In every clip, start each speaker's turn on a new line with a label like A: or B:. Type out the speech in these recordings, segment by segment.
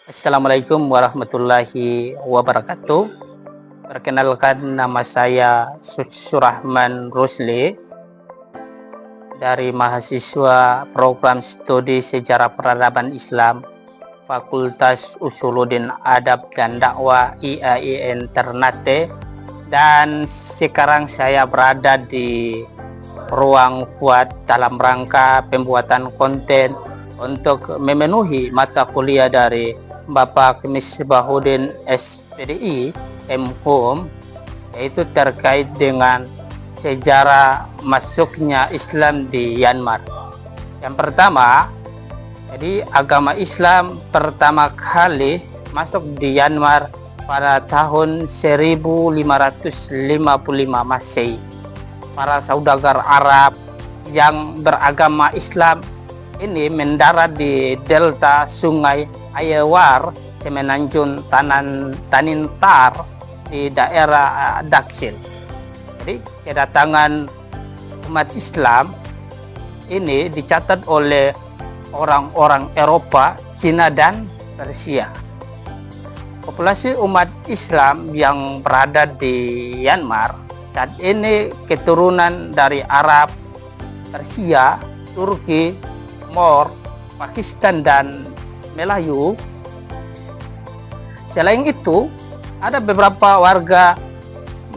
A: Assalamualaikum warahmatullahi wabarakatuh. Perkenalkan, nama saya Surahman Rusli dari mahasiswa program studi Sejarah Peradaban Islam Fakultas Usuluddin Adab dan Dakwah IAIN Ternate, dan sekarang saya berada di ruang Fuad dalam rangka pembuatan konten untuk memenuhi mata kuliah dari Bapak Misbahuddin SPDI MHum, yaitu terkait dengan sejarah masuknya Islam di Myanmar. Yang pertama, jadi agama Islam pertama kali masuk di Myanmar pada tahun 1555 Masehi. Para saudagar Arab yang beragama Islam ini mendarat di delta Sungai Ayewar, Semenanjung Tanintar di daerah Daksil. Jadi kedatangan umat Islam ini dicatat oleh orang-orang Eropa, Cina, dan Persia. Populasi umat Islam yang berada di Myanmar saat ini keturunan dari Arab, Persia, Turki, Mor, Pakistan, dan Melayu. Selain itu, ada beberapa warga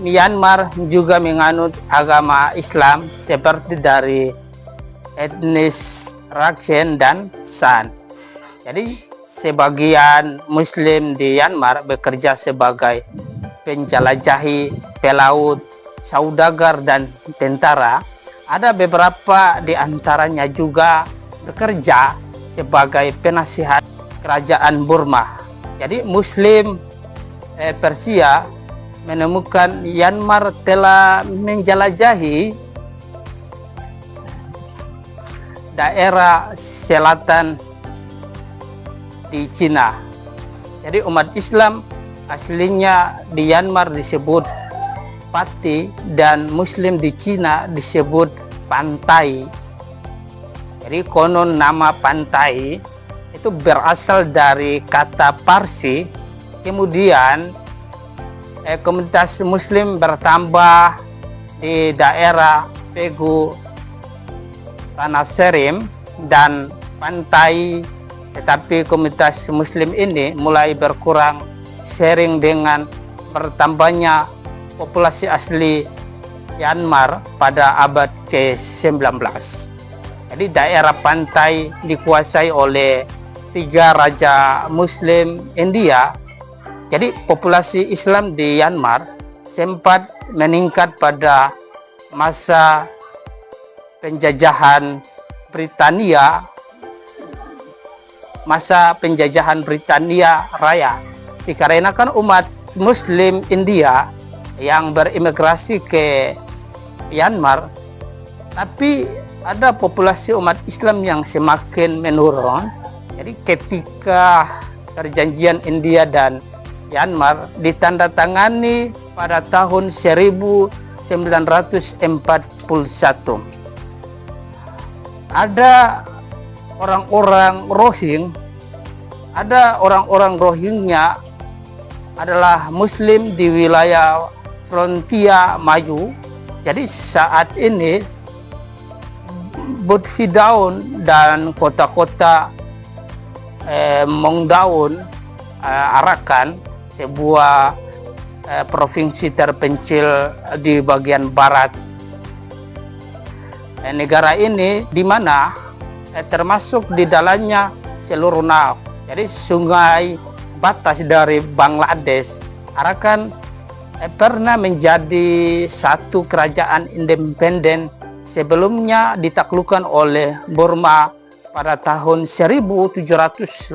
A: Myanmar juga menganut agama Islam seperti dari etnis Rakhine dan Shan. Jadi sebagian Muslim di Myanmar bekerja sebagai penjelajahi, pelaut, saudagar, dan tentara. Ada beberapa di antaranya juga bekerja sebagai penasihat kerajaan Burma. Jadi Muslim Persia menemukan Myanmar telah menjelajahi daerah selatan di Cina. Jadi umat Islam aslinya di Myanmar disebut Pati, dan Muslim di Cina disebut Pantai. Jadi konon nama Pantai itu berasal dari kata Parsi. Kemudian komunitas Muslim bertambah di daerah Pegu, Tanah Serim, dan Pantai. Tetapi komunitas Muslim ini mulai berkurang seiring dengan bertambahnya populasi asli Myanmar pada abad ke-19. Jadi daerah pantai dikuasai oleh 3 raja Muslim India. Jadi populasi Islam di Myanmar sempat meningkat pada masa penjajahan Britania Raya, dikarenakan umat Muslim India yang berimigrasi ke Myanmar, tapi ada populasi umat Islam yang semakin menurun. Jadi ketika perjanjian India dan Myanmar ditandatangani pada tahun 1941, ada orang-orang Rohingya adalah Muslim di wilayah Frontier Maju. Jadi saat ini Buthidaun dan kota-kota Mongdaun, Arakan, sebuah provinsi terpencil di bagian barat negara ini, di mana termasuk di dalamnya seluruh Naf. Jadi sungai batas dari Bangladesh. Arakan pernah menjadi satu kerajaan independen sebelumnya ditaklukkan oleh Burma pada tahun 1784.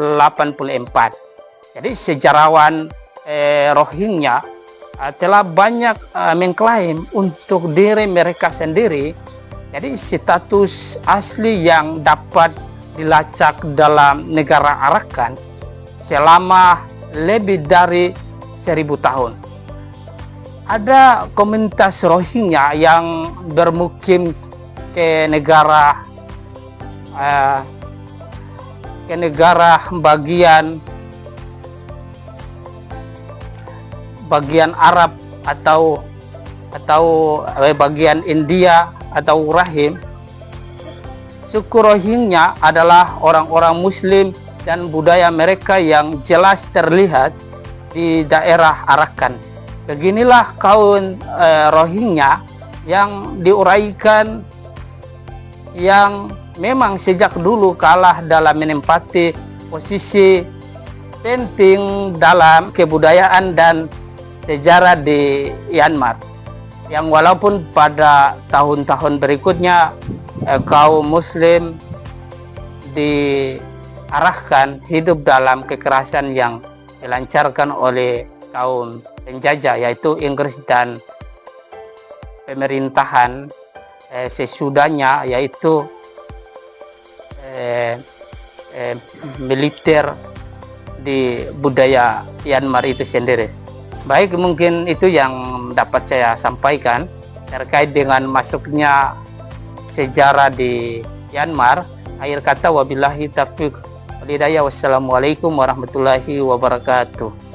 A: Jadi sejarawan Rohingya telah banyak mengklaim untuk diri mereka sendiri. Jadi status asli yang dapat dilacak dalam negara Arakan selama lebih dari 1000 tahun. Ada komunitas Rohingya yang bermukim ke negara bagian bagian Arab atau bagian India atau Rahim, suku Rohingya adalah orang-orang Muslim dan budaya mereka yang jelas terlihat di daerah Arakan. Beginilah kaum Rohingya yang diuraikan, yang memang sejak dulu kalah dalam menempati posisi penting dalam kebudayaan dan sejarah di Myanmar, yang walaupun pada tahun-tahun berikutnya kaum Muslim diarahkan hidup dalam kekerasan yang dilancarkan oleh kaum penjajah, yaitu Inggris, dan pemerintahan sesudahnya, yaitu militer di budaya Myanmar itu sendiri. Baik, mungkin itu yang dapat saya sampaikan terkait dengan masuknya sejarah di Myanmar. Akhir kata, wabillahi taufiq wal hidayah. Wassalamualaikum warahmatullahi wabarakatuh.